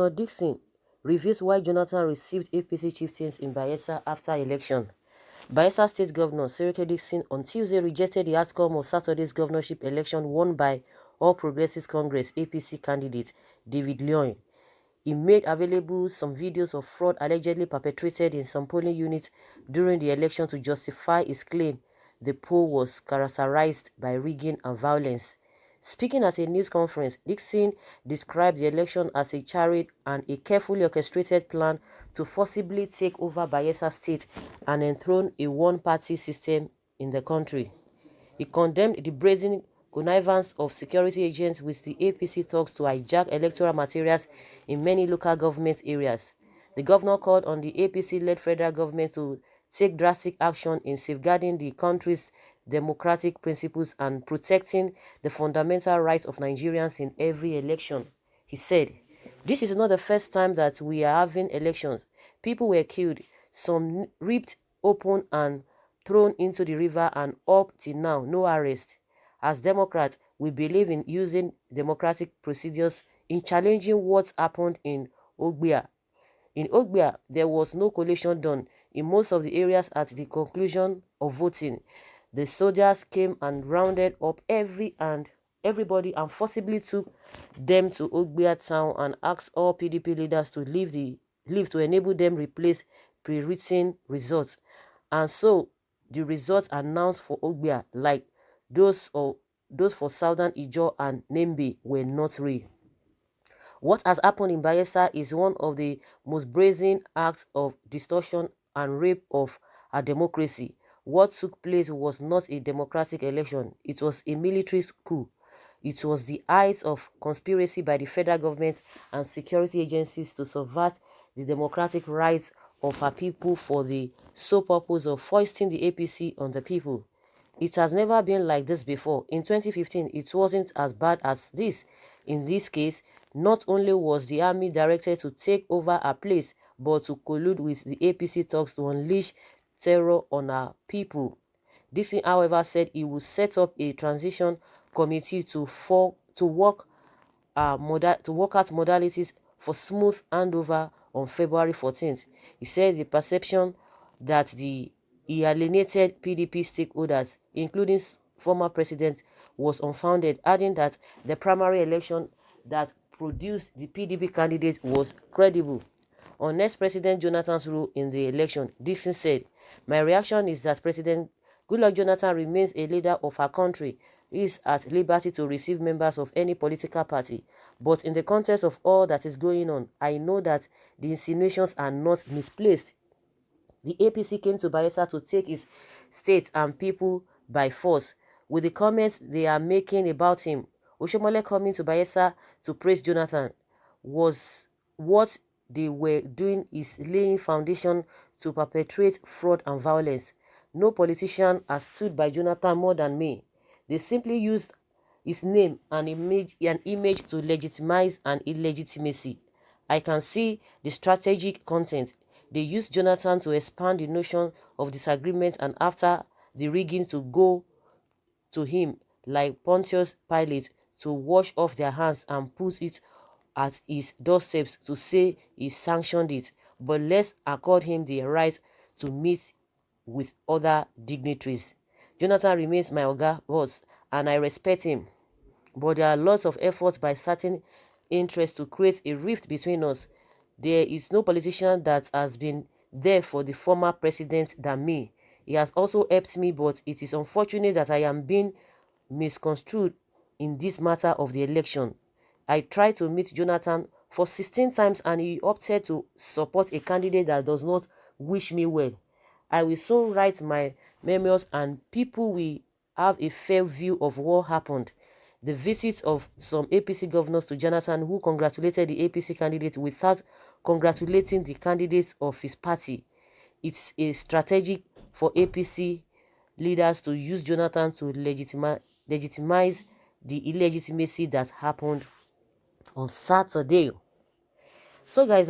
Governor Dickson reveals why Jonathan received APC chieftains in Bayelsa after election. Bayelsa State Governor Serike Dickson on Tuesday rejected the outcome of Saturday's governorship election won by All Progressives Congress APC candidate David Leon. He made available some videos of fraud allegedly perpetrated in some polling units during the election to justify his claim the poll was characterized by rigging and violence. Speaking at a news conference, Dickson described the election as a charade and a carefully orchestrated plan to forcibly take over Bayelsa State and enthrone a one-party system in the country. He condemned the brazen connivance of security agents with the APC thugs to hijack electoral materials in many local government areas. The governor called on the APC-led federal government to take drastic action in safeguarding the country's democratic principles and protecting the fundamental rights of Nigerians in every election. He said, "This is not the first time that we are having elections. People were killed, some ripped open and thrown into the river, and up till now, no arrest. As Democrats, we believe in using democratic procedures in challenging what happened in Ogbia. In Ogbia, there was no collation done in most of the areas at the conclusion of voting. The soldiers came and rounded up everybody and forcibly took them to Ogbia town and asked all PDP leaders to leave to enable them replace pre-written results. And so the results announced for Ogbia, like those for Southern Ijo and Nembe, were not real. What has happened in Bayelsa is one of the most brazen acts of distortion and rape of our democracy. What took place was not a democratic election. It was a military coup. It was the height of conspiracy by the federal government and security agencies to subvert the democratic rights of our people for the sole purpose of foisting the APC on the people. It has never been like this before. In 2015, it wasn't as bad as this. In this case, not only was the army directed to take over a place, but to collude with the APC thugs to unleash terror on our people." Dickson, however, said he would set up a transition committee to work out modalities for smooth handover on February 14th. He said the perception that he alienated PDP stakeholders, including former president, was unfounded, adding that the primary election that produced the PDP candidate was credible. On next President Jonathan's role in the election, Dickson said, "My reaction is that President Goodluck Jonathan remains a leader of our country. He is at liberty to receive members of any political party. But in the context of all that is going on, I know that the insinuations are not misplaced. The APC came to Bayelsa to take its state and people by force. With the comments they are making about him, Oshomole coming to Bayelsa to praise Jonathan was what they were doing is laying foundation to perpetrate fraud and violence. No politician has stood by Jonathan more than me. They simply used his name and image to legitimize an illegitimacy. I can see the strategic content. They used Jonathan to expand the notion of disagreement and after the rigging to go to him like Pontius Pilate to wash off their hands and put it at his doorsteps to say he sanctioned it. But let's accord him the right to meet with other dignitaries. Jonathan remains my Oga boss and I respect him. But there are lots of efforts by certain interests to create a rift between us. There is no politician that has been there for the former president than me. He has also helped me, but it is unfortunate that I am being misconstrued in this matter of the election. I tried to meet Jonathan for 16 times and he opted to support a candidate that does not wish me well. I will soon write my memoirs and people will have a fair view of what happened." The visit of some APC governors to Jonathan, who congratulated the APC candidate without congratulating the candidates of his party. It's a strategy for APC leaders to use Jonathan to legitimize the illegitimacy that happened on Saturday. So guys,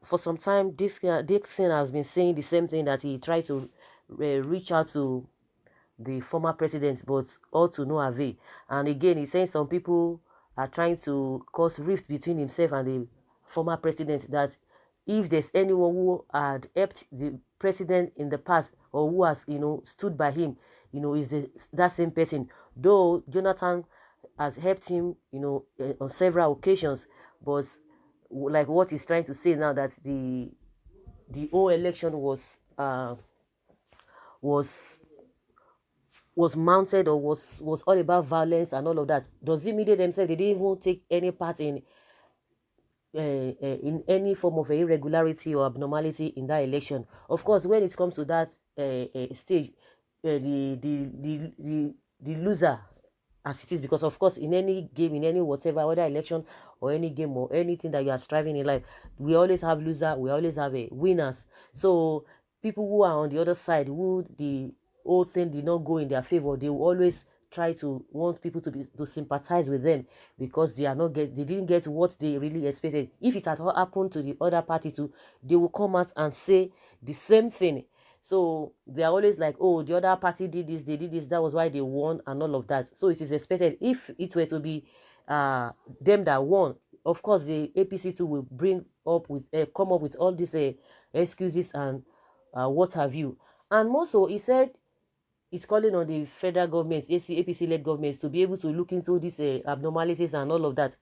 for some time, Dickson has been saying the same thing, that he tried to reach out to the former president, but all to no avail. And again, he's saying some people are trying to cause rift between himself and the former president, that if there's anyone who had helped the president in the past, or who has, stood by him, is that same person. Though Jonathan has helped him, on several occasions, but like what he's trying to say now, that the whole election was was mounted, or was all about violence and all of that. Does it mean they themselves, they didn't even take any part in any form of irregularity or abnormality in that election? Of course, when it comes to that stage, the loser, as it is, because of course in any game, in any whatever, whether election or any game or anything that you are striving in life, we always have loser, we always have a winners. So people who are on the other side, who the whole thing did not go in their favor, they will always try to want people to sympathize with them, because they didn't get what they really expected. If it had happened to the other party too, they will come out and say the same thing. So they are always like, oh, the other party did this, they did this, that was why they won, and all of that. So it is expected, if it were to be them that won, of course the APC too will come up with all these excuses and what have you. And more so, he said is calling on the federal government, APC-led governments, to be able to look into these abnormalities and all of that.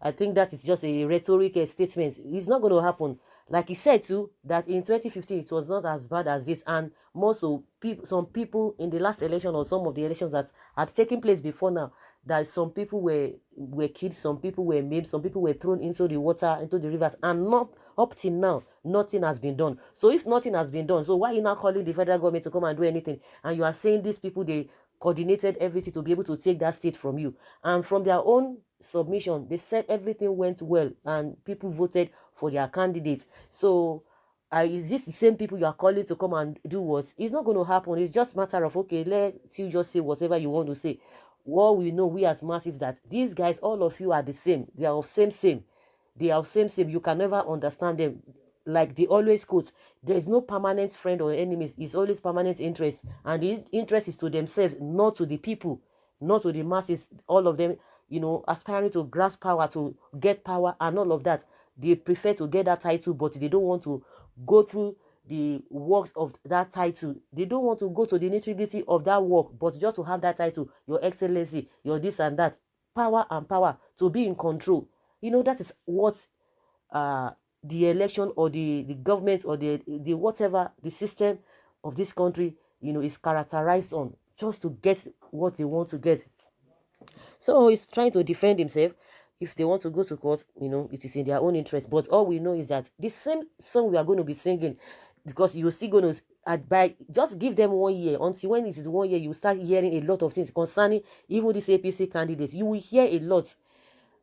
I think that is just a rhetoric statement. It's not going to happen. Like he said too, that in 2015 it was not as bad as this, and more so, some people in the last election, or some of the elections that had taken place before now, that some people were killed, some people were maimed, some people were thrown into the water, into the rivers, and not up till now, nothing has been done. So if nothing has been done, so why are you now calling the federal government to come and do anything? And you are saying these people, they coordinated everything to be able to take that state from you. And from their own submission, they said everything went well and people voted for their candidates. So is this the same people you are calling to come and do what? It's not going to happen. It's just a matter of, okay, let you just say whatever you want to say. What we know, we as masses, that these guys, all of you are the same. They are of same. They are of same. You can never understand them. Like they always quote, there is no permanent friend or enemies. It's always permanent interest. And the interest is to themselves, not to the people, not to the masses. All of them, aspiring to grasp power, to get power and all of that. They prefer to get that title, but they don't want to go through the works of that title. They don't want to go to the nitty-gritty of that work, but just to have that title, your excellency, your this and that. Power and power, to be in control. That is what uh the election, or the government, or the whatever, the system of this country, is characterized on, just to get what they want to get. So he's trying to defend himself. If they want to go to court, it is in their own interest. But all we know is that the same song we are going to be singing, because you're still going to, by just give them 1 year, until when it is 1 year, you start hearing a lot of things concerning even this APC candidate. You will hear a lot.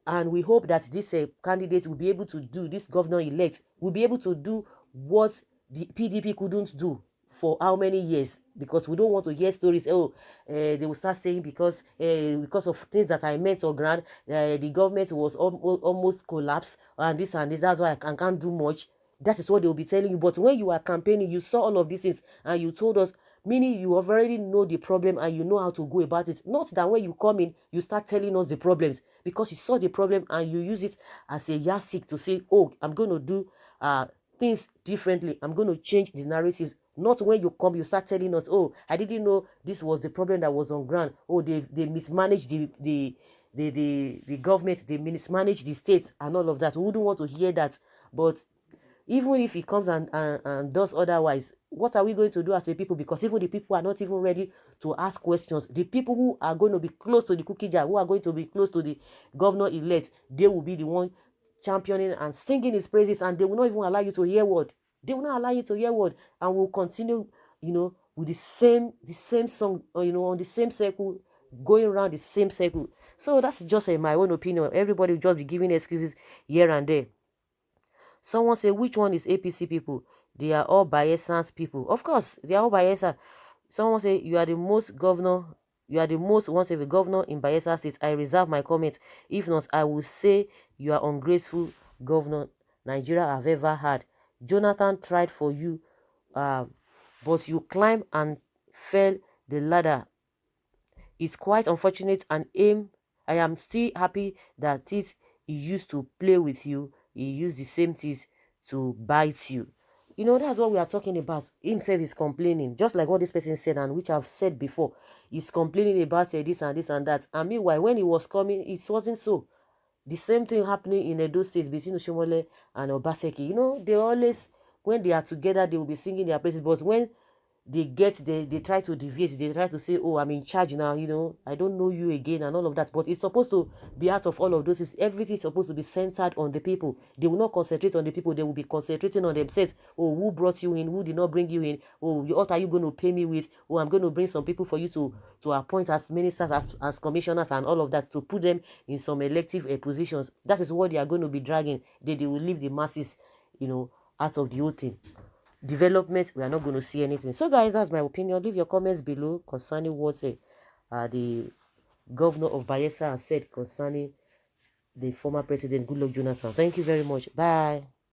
And we hope that this candidate will be able to do, this governor-elect will be able to do what the PDP couldn't do for how many years. Because we don't want to hear stories, they will start saying because of things that I meant or grant, the government was almost collapsed, and this, that's why I can't do much. That is what they will be telling you. But when you are campaigning, you saw all of these things, and you told us, meaning you already know the problem and you know how to go about it. Not that when you come in, you start telling us the problems, because you saw the problem and you use it as a yardstick to say, oh, I'm going to do things differently. I'm going to change the narratives. Not when you come, you start telling us, oh, I didn't know this was the problem that was on ground. Oh, they mismanaged the government, they mismanaged the state and all of that. We wouldn't want to hear that. But even if he comes and does otherwise, what are we going to do as a people? Because even the people are not even ready to ask questions. The people who are going to be close to the cookie jar, who are going to be close to the governor-elect, they will be the one championing and singing his praises, and they will not even allow you to hear word. They will not allow you to hear word, and will continue, with the same song, on the same circle, going around the same circle. So that's just my own opinion. Everybody will just be giving excuses here and there. Someone say, which one is APC people? They are all Bayelsa's people. Of course, they are all Bayelsa. Someone say, you are the most governor, you are the most once ever governor in Bayelsa State. I reserve my comment. If not, I will say you are ungrateful governor Nigeria have ever had. Jonathan tried for you, but you climbed and fell the ladder. It's quite unfortunate and I am still happy that he used to play with you. he used the same things to bite you. You know, that's what we are talking about. Himself is complaining, just like what this person said, and which I've said before. He's complaining about this and this and that. And meanwhile, when he was coming, it wasn't so. The same thing happening in Edo State between Oshomole and Obaseki. You know, they always, when they are together, they will be singing their praises. But when they try to deviate, they try to say, oh, I'm in charge now, you know, I don't know you again and all of that. But it's supposed to be out of all of those. Everything is supposed to be centered on the people. They will not concentrate on the people. They will be concentrating on themselves. Oh, who brought you in? Who did not bring you in? Oh, what are you going to pay me with? Oh, I'm going to bring some people for you to appoint as ministers, as commissioners and all of that, to put them in some elective positions. That is what they are going to be dragging. They will leave the masses, you know, out of the whole thing. Development, we are not going to see anything. So guys, that's my opinion. Leave your comments below concerning what the governor of Bayelsa has said concerning the former president Goodluck Jonathan. Thank you very much. Bye.